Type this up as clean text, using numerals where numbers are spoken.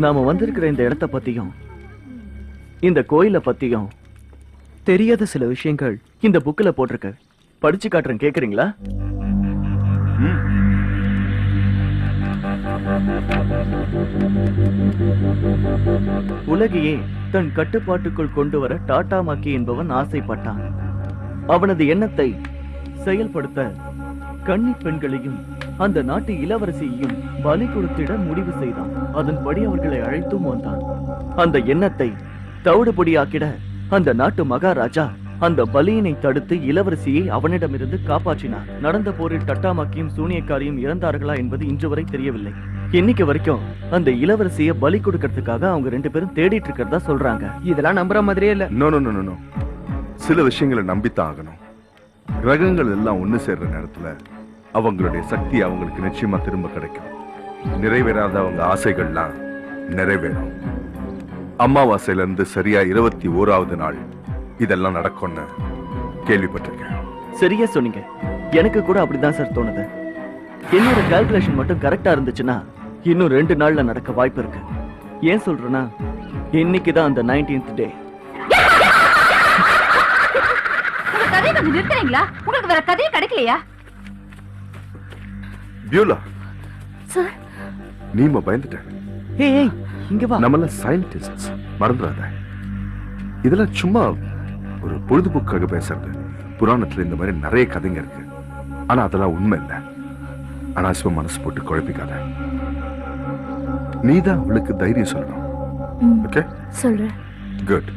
நாம வந்திருக்கிற இந்த இடத்த பத்தியும் இந்த கோயிலை பத்தியும் தெரியாத சில விஷயங்கள் இந்த புக்ல போட்டிருக்கு. படிச்சு காட்டுறேன், கேக்குறீங்களா? உலகையே தன் கட்டுப்பாட்டுக்குள் கொண்டு வர டாடா மக்கி என்பவன் ஆசைப்பட்டான். அவனது எண்ணத்தை செயல்படுத்த கன்னி பெண்களையும் அந்த நாட்டு இளவரசியையும் பலி கொடுத்திட முடிவு செய்தான். அதன்படி அவர்களை அழைத்தும் வந்தான். அந்த எண்ணத்தை தவிடுபொடியாக்கிட அந்த நாட்டு மகாராஜா அந்த பலியினை தடுத்து இளவரசியை அவனிடமிருந்து காப்பாற்றினார். நடந்த போரில் டட்டாமாக்கியும் சூனியக்காரியும் இறந்தார்களா என்பது இன்று வரை தெரியவில்லை. இன்னைக்கு வரைக்கும் அந்த இளவரசியை பலி கொடுக்கறதுக்காக அவங்க 2 பேரும் தேடிட்டு இருக்கிறதா சொல்றாங்க. இதெல்லாம் நம்புற மாதிரியே இல்ல. நோ, சில விஷயங்களை நம்பித்தான் ஆகணும். கிரகங்கள் எல்லாம் ஒண்ணு சேர்ற நேரத்துல அவங்களுடைய சக்தி அவங்களுக்கு நிச்சயமா திரும்ப கிடைக்கும். நிறைவேறாத அவங்க ஆசைகள்லாம் நிறைவேறும். அமாவாசையில இருந்து சரியா 21வது நாள் இதெல்லாம் நடக்கும்னு கேள்விப்பட்டிருக்கேன். சரியா சொன்னீங்க. எனக்கு கூட அப்படிதான் சார் தோணுது. என்னோட கால்குலேஷன் மட்டும் கரெக்டா இருந்துச்சுன்னா இன்னும் 2 நாள்ல நடக்க வாய்ப்பு இருக்கு. ஏன் சொல்றேன்னா இன்னைக்குதான் அந்த 19th டே. உங்க கதையை கொஞ்சம் நிறுத்துறீங்களா? உங்களுக்கு வேற கதையே கிடைக்கலையா? பியூலா சார், நீமா பயந்துட்ட. ஏய் இங்க வா. நம்மள சயின்டிஸ்ட்ஸ், மறந்துடாத. இதெல்லாம் சும்மா ஒரு பொழுதுபோக்காக பேசுறது. புராணத்துல இந்த மாதிரி நிறைய கதைங்க இருக்கு. ஆனா அதெல்லாம் உண்மை இல்லை. அனாவசியமா மனசு போட்டு குழப்பிக்காத. நீதான் அவளுக்கு தைரியம் சொல்லணும். ஓகே, சொல்றேன். குட்.